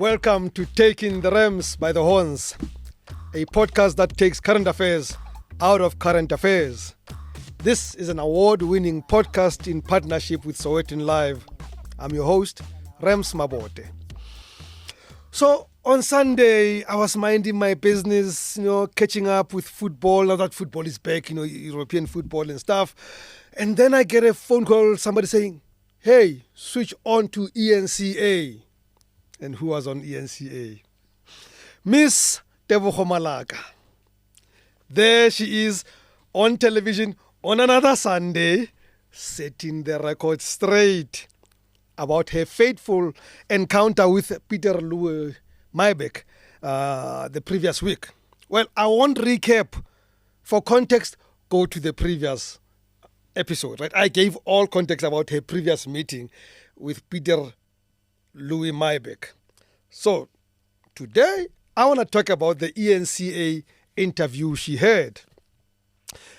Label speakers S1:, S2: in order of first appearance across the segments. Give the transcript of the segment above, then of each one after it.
S1: Welcome to Taking the Rams by the Horns, a podcast that takes current affairs out of current affairs. This is an award-winning podcast in partnership with Sowetan Live. I'm your host, Rams Mabote. So on Sunday, I was minding my business, catching up with football. Now that football is back, European football and stuff. And then I get a phone call, somebody saying, hey, switch on to ENCA. And who was on ENCA? Miss TEBOGO Malaka. There she is on television on another Sunday, setting the record straight about her fateful encounter with Peter Louis Mybeck the previous week. Well, I won't recap. For context, go to the previous episode, right? I gave all context about her previous meeting with Peter Louis Mybeck. So today, I want to talk about the ENCA interview she had.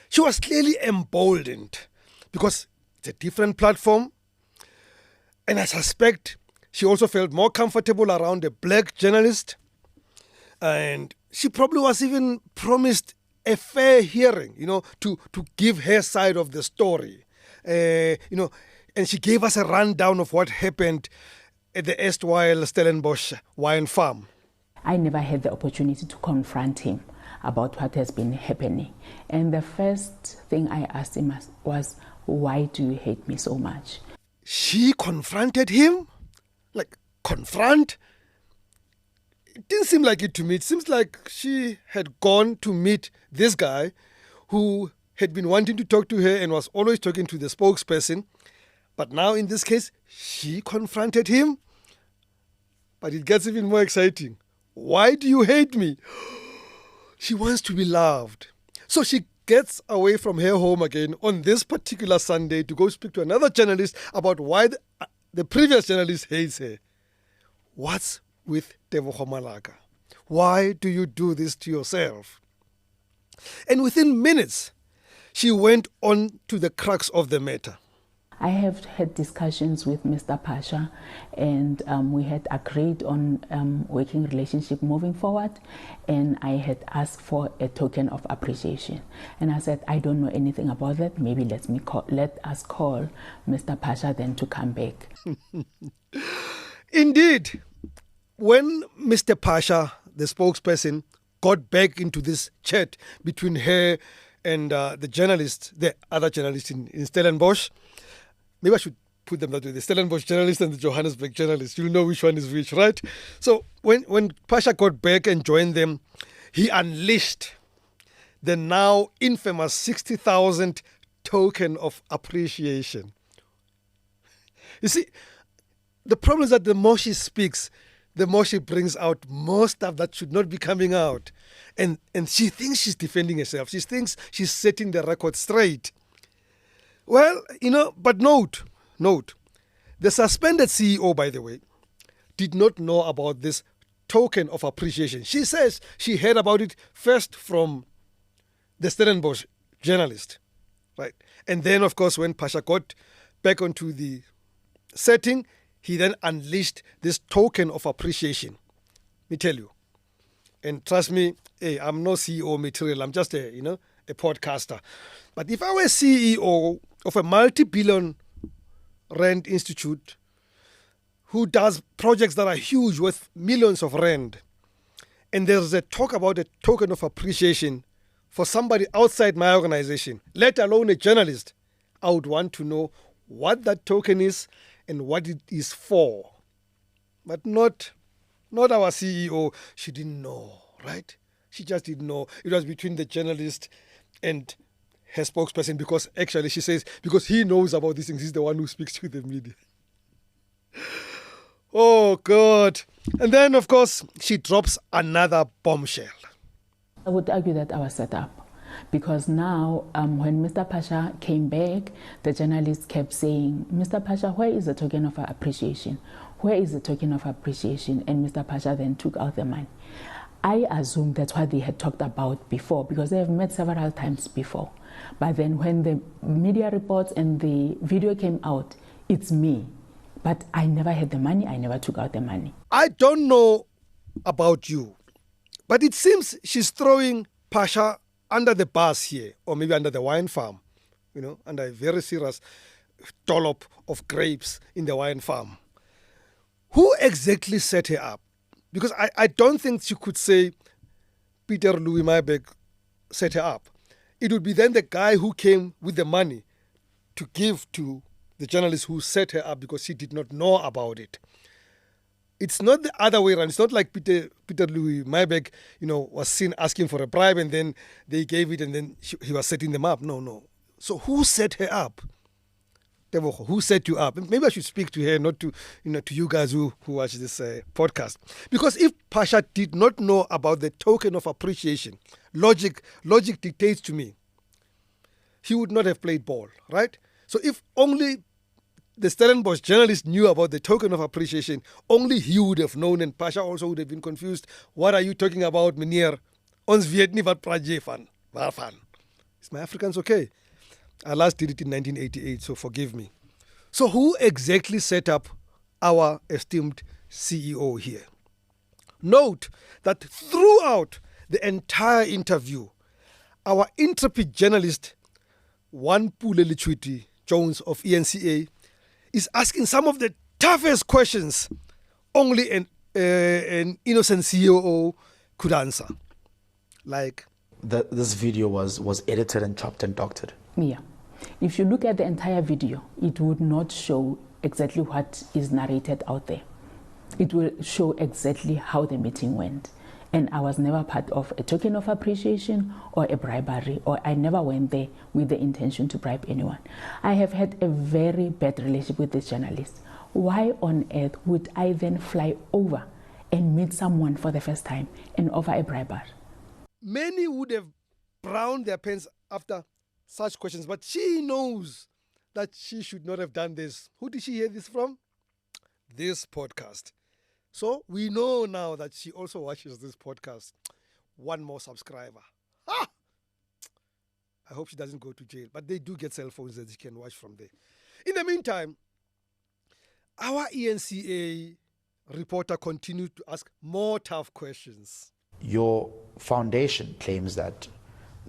S1: She was clearly emboldened because it's a different platform. And I suspect she also felt more comfortable around a black journalist. And she probably was even promised a fair hearing, to give her side of the story. And she gave us a rundown of what happened at the erstwhile Stellenbosch wine farm.
S2: I never had the opportunity to confront him about what has been happening. And the first thing I asked him was, why do you hate me so much?
S1: She confronted him? Like, confront? It didn't seem like it to me. It seems like she had gone to meet this guy who had been wanting to talk to her and was always talking to the spokesperson. But now in this case, she confronted him. But it gets even more exciting. Why do you hate me? She wants to be loved. So she gets away from her home again on this particular Sunday to go speak to another journalist about why the previous journalist hates her. What's with TEBOGO Malaka? Why do you do this to yourself? And within minutes, she went on to the crux of the matter.
S2: I have had discussions with Mr. Pasha, and we had agreed on working relationship moving forward, and I had asked for a token of appreciation. And I said, I don't know anything about that. Maybe let us call Mr. Pasha then to come back.
S1: Indeed, when Mr. Pasha, the spokesperson, got back into this chat between her and the other journalist in Stellenbosch, maybe I should put them that way, the Stellenbosch journalist and the Johannesburg journalist. You'll know which one is which, right? So when Pasha got back and joined them, he unleashed the now infamous 60,000 token of appreciation. You see, the problem is that the more she speaks, the more she brings out more stuff that should not be coming out. And she thinks she's defending herself. She thinks she's setting the record straight. Well, but note, the suspended CEO, by the way, did not know about this token of appreciation. She says she heard about it first from the Stellenbosch journalist, right? And then, of course, when Pasha got back onto the setting, he then unleashed this token of appreciation. Let me tell you. And trust me, hey, I'm no CEO material. I'm just a podcaster. But if I were CEO of a multi-billion rand institute who does projects that are huge worth millions of rand, and there's a talk about a token of appreciation for somebody outside my organization, let alone a journalist, I would want to know what that token is and what it is for. But not our CEO. She didn't know, right? She just didn't know. It was between the journalist and her spokesperson, because actually she says, because he knows about these things, he's the one who speaks to the media. Oh, God. And then, of course, she drops another bombshell.
S2: I would argue that I was set up, because now when Mr. Pasha came back, the journalist kept saying, Mr. Pasha, where is the token of appreciation? Where is the token of appreciation? And Mr. Pasha then took out the money. I assume that's what they had talked about before, because they have met several times before. But then when the media reports and the video came out, it's me But I never had the money. I never took out the money.
S1: I don't know about you, but it seems she's throwing Pasha under the bus here, or maybe under the wine farm, under a very serious dollop of grapes in the wine farm. Who exactly set her up? Because I don't think she could say Peter Louis Maybeck set her up. It would be then the guy who came with the money to give to the journalist who set her up because she did not know about it. It's not the other way around. It's not like Peter Louis Maybeck, was seen asking for a bribe and then they gave it and then he was setting them up. No. So who set her up? TEBOGO, who set you up? Maybe I should speak to her, not to to you guys who watch this podcast. Because if Pasha did not know about the token of appreciation, logic dictates to me, he would not have played ball, right? So if only the Stellenbosch journalist knew about the token of appreciation, only he would have known, and Pasha also would have been confused. What are you talking about, meneer? Ons weet nie wat praat jy van. Waarvan? Is my Afrikaans okay? I last did it in 1988, so forgive me. So who exactly set up our esteemed CEO here? Note that throughout the entire interview, our intrepid journalist, Wanpule Lichwiti Jones of ENCA, is asking some of the toughest questions only an innocent CEO could answer. Like?
S3: This video was edited and chopped and doctored.
S2: Yeah. If you look at the entire video, it would not show exactly what is narrated out there. It will show exactly how the meeting went. And I was never part of a token of appreciation or a bribery, or I never went there with the intention to bribe anyone. I have had a very bad relationship with this journalist. Why on earth would I then fly over and meet someone for the first time and offer a bribery?
S1: Many would have browned their pants after such questions, but she knows that she should not have done this. Who did she hear this from? This podcast. So we know now that she also watches this podcast. One more subscriber. Ha! I hope she doesn't go to jail, but they do get cell phones that you can watch from there. In the meantime, our ENCA reporter continued to ask more tough questions.
S3: Your foundation claims that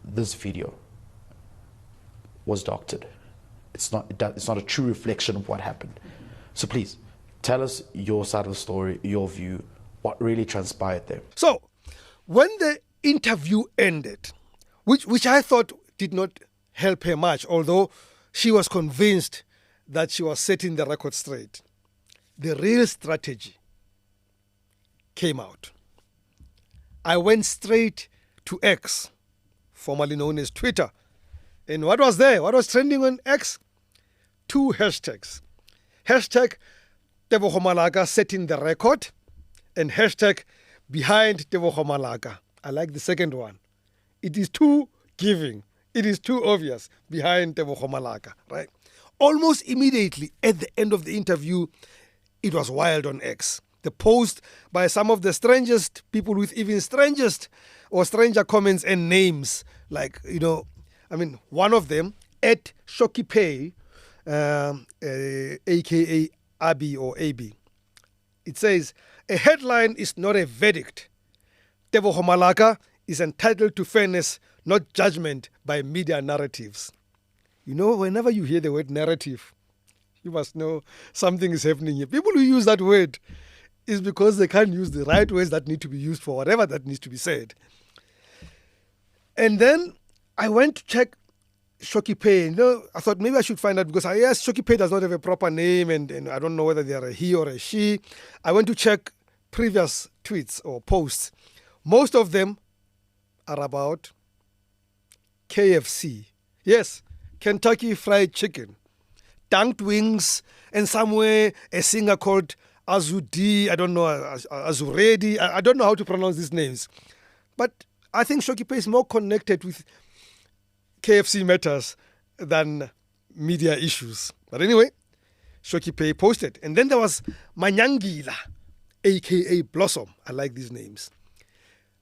S3: this video was doctored. It's not a true reflection of what happened. So please, tell us your side of the story, your view, what really transpired there.
S1: So, when the interview ended, which I thought did not help her much, although she was convinced that she was setting the record straight, the real strategy came out. I went straight to X, formerly known as Twitter. And what was there? What was trending on X? 2 hashtags. Hashtag TEBOGO MALAKA setting the record, and hashtag behind TEBOGO MALAKA. I like the second one. It is too giving. It is too obvious. Behind TEBOGO MALAKA, right? Almost immediately at the end of the interview, it was wild on X. The post by some of the strangest people with even strangest or stranger comments and names. Like, one of them, at Shokipay, a.k.a. Abi or AB. It says, a headline is not a verdict. TEBOGO MALAKA is entitled to fairness, not judgment by media narratives. Whenever you hear the word narrative, you must know something is happening here. People who use that word is because they can't use the right words that need to be used for whatever that needs to be said. And then I went to check Shokipay. I thought maybe I should find out because Shokipay does not have a proper name and I don't know whether they are a he or a she. I went to check previous tweets or posts. Most of them are about KFC. Yes, Kentucky Fried Chicken, dunked wings, and somewhere a singer called Azudi, I don't know, Azuredi, I don't know how to pronounce these names. But I think Shokipay is more connected with KFC matters than media issues. But anyway, Shokipay posted. And then there was Manyangila, a.k.a. Blossom. I like these names.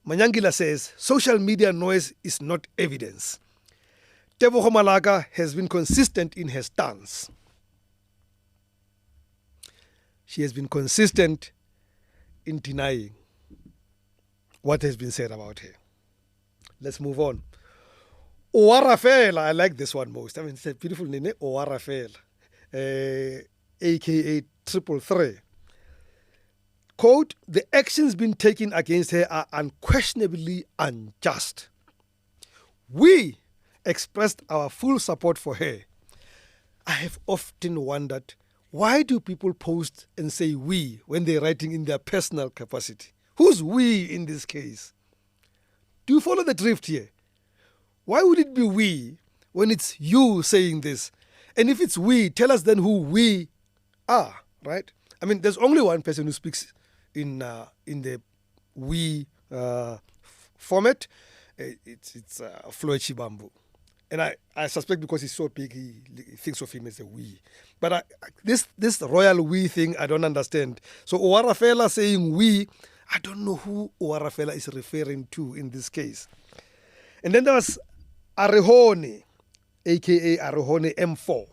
S1: Manyangila says, social media noise is not evidence. TEBOGO MALAKA has been consistent in her stance. she has been consistent in denying what has been said about her. Let's move on. Owarafela, I like this one most. I mean, it's a beautiful name, Owarafela, aka 333. Quote, the actions being taken against her are unquestionably unjust. We expressed our full support for her. I have often wondered, why do people post and say we when they're writing in their personal capacity? Who's we in this case? Do you follow the drift here? Why would it be we when it's you saying this? And if it's we, tell us then who we are, right? I mean, there's only one person who speaks in the we format. It's Floyd Shibambu. And I suspect because he's so big, he thinks of him as a we. But this royal we thing, I don't understand. So Owarafela saying we, I don't know who Owarafela is referring to in this case. And then there was Arehone, a.k.a. Arehone M4.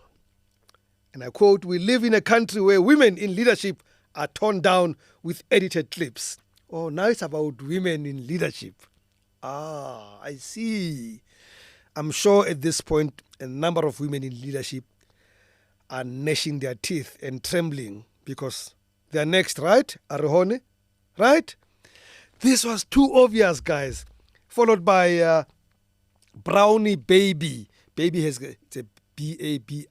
S1: And I quote, we live in a country where women in leadership are torn down with edited clips. Oh, now it's about women in leadership. Ah, I see. I'm sure at this point, a number of women in leadership are gnashing their teeth and trembling because they're next, right? Arehone, right? This was too obvious, guys. Followed by Brownie Baby. Baby it's a Babiey,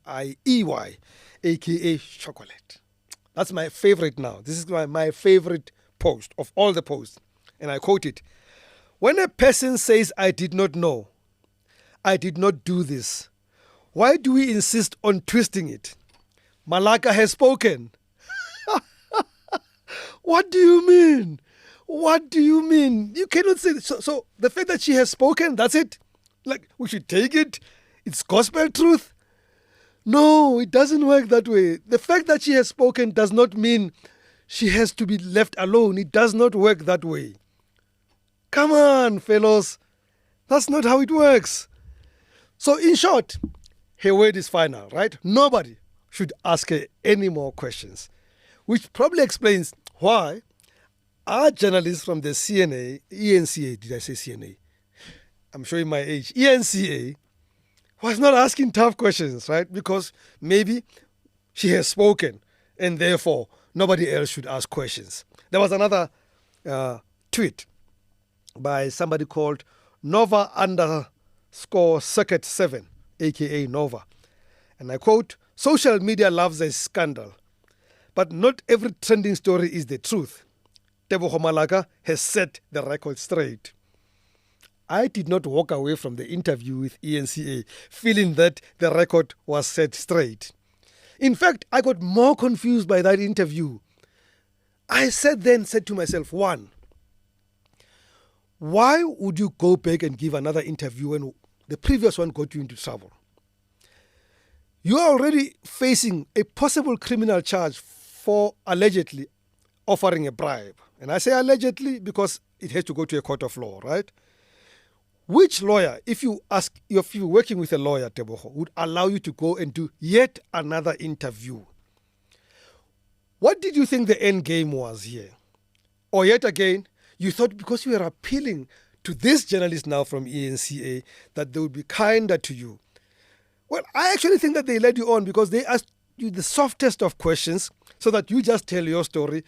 S1: a.k.a. chocolate. That's my favorite now. This is my favorite post of all the posts. And I quote it. When a person says, I did not know, I did not do this, why do we insist on twisting it? Malaka has spoken. What do you mean? What do you mean? You cannot say this. So the fact that she has spoken, that's it? Like, we should take it? It's gospel truth? No, it doesn't work that way. The fact that she has spoken does not mean she has to be left alone. It does not work that way. Come on, fellows. That's not how it works. So in short, her word is final, right? Nobody should ask her any more questions, which probably explains why our journalists from the ENCA, did I say CNA? I'm showing my age. ENCA was not asking tough questions, right? Because maybe she has spoken and therefore nobody else should ask questions. There was another tweet by somebody called Nova_Circuit 7, aka Nova. And I quote, social media loves a scandal, but not every trending story is the truth. TEBOGO Malaka has set the record straight. I did not walk away from the interview with ENCA feeling that the record was set straight. In fact, I got more confused by that interview. I said to myself, one, why would you go back and give another interview when the previous one got you into trouble? You are already facing a possible criminal charge for allegedly offering a bribe. And I say allegedly because it has to go to a court of law, right? Which lawyer, if you're working with a lawyer, TEBOGO, would allow you to go and do yet another interview? What did you think the end game was here? Or yet again, you thought because you were appealing to this journalist now from ENCA that they would be kinder to you. Well, I actually think that they led you on because they asked you the softest of questions so that you just tell your story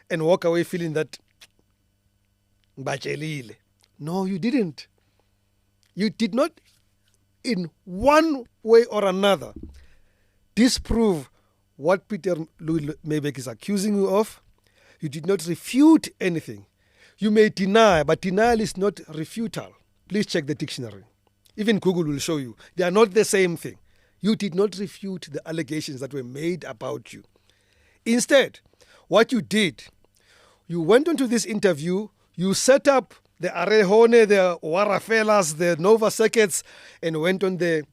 S1: and walk away feeling that Bachelile. No, you didn't. You did not, in one way or another, disprove what Peter Louis Maybeck is accusing you of. You did not refute anything. You may deny, but denial is not refutal. Please check the dictionary. Even Google will show you. They are not the same thing. You did not refute the allegations that were made about you. Instead, what you did, you went onto this interview, you set up the Arehone, the Warafelas, the Nova Circuits, and went on the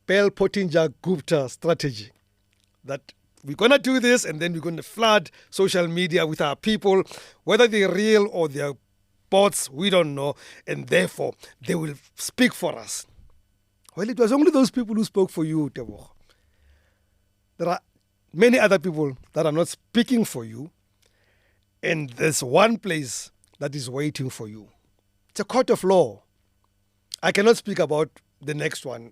S1: Bell Pottinger Gupta strategy. That we're going to do this and then we're going to flood social media with our people, whether they're real or they're bots, we don't know, and therefore they will speak for us. Well, it was only those people who spoke for you, TEBOGO. There are many other people that are not speaking for you, and there's one place that is waiting for you. It's a court of law. I cannot speak about the next one.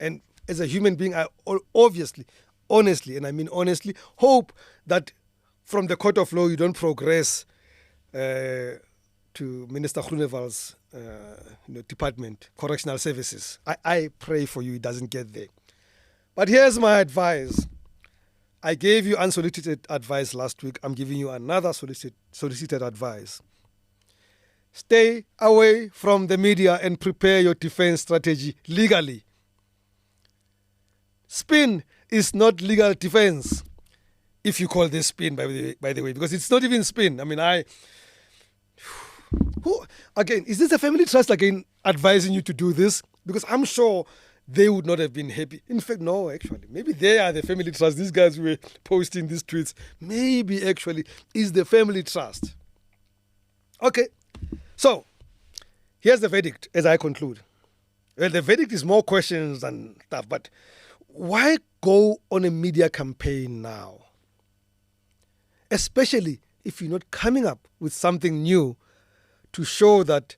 S1: And as a human being, I obviously, honestly, and I mean honestly, hope that from the court of law you don't progress to Minister Groeneval's department, correctional services. I pray for you it doesn't get there. But here's my advice. I gave you unsolicited advice last week. I'm giving you another solicited advice. Stay away from the media and prepare your defense strategy legally. Spin is not legal defense, if you call this spin, by the way, because it's not even spin. I mean, again, is this a family trust again advising you to do this? Because I'm sure they would not have been happy. In fact, no, actually. Maybe they are the family trust. These guys were posting these tweets. Maybe actually is the family trust. Okay. So, here's the verdict as I conclude. Well, the verdict is more questions than stuff, but why go on a media campaign now? Especially if you're not coming up with something new to show that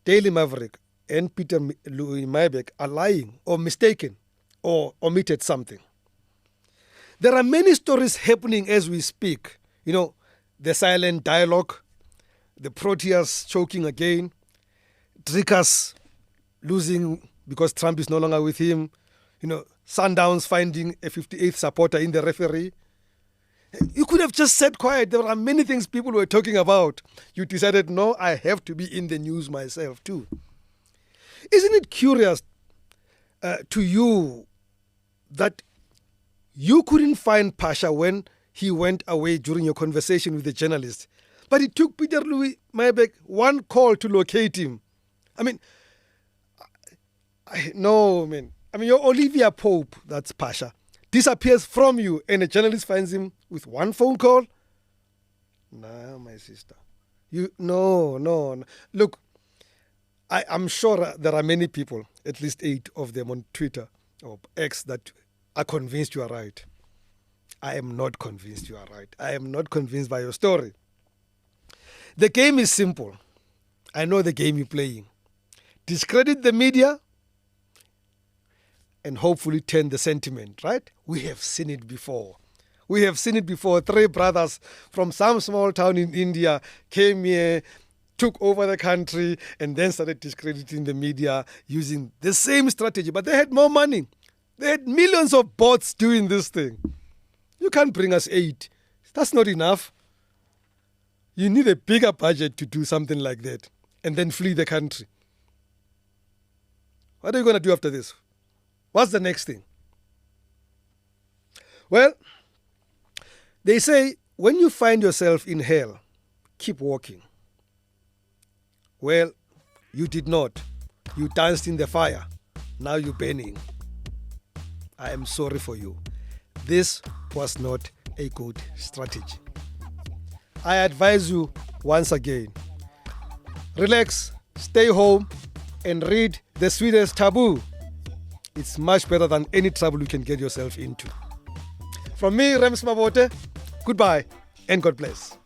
S1: Daily Maverick and Peter Louis Maybeck are lying or mistaken or omitted something. There are many stories happening as we speak. The silent dialogue, the Proteas choking again, Dricus losing because Trump is no longer with him, Sundowns finding a 58th supporter in the referee. You could have just said quiet. There are many things people were talking about. You decided, no, I have to be in the news myself too. Isn't it curious to you that you couldn't find Pasha when he went away during your conversation with the journalist? But it took Peter Louis Maybeck one call to locate him. I mean, your Olivia Pope, that's Pasha, disappears from you and a journalist finds him with one phone call? Nah, my sister. No. Look, I'm sure there are many people, at least 8 of them on Twitter or X, that are convinced you are right. I am not convinced you are right. I am not convinced by your story. The game is simple. I know the game you're playing. Discredit the media and hopefully turn the sentiment, right? We have seen it before. 3 brothers from some small town in India came here, took over the country, and then started discrediting the media using the same strategy. But they had more money. They had millions of bots doing this thing. You can't bring us 8. That's not enough. You need a bigger budget to do something like that and then flee the country. What are you going to do after this? What's the next thing? Well, they say when you find yourself in hell, keep walking. Well, you did not. You danced in the fire. Now you're burning. I am sorry for you. This was not a good strategy. I advise you once again, relax, stay home, and read The Sweetest Taboo. It's much better than any trouble you can get yourself into. From me, Rems Mabote, goodbye and God bless.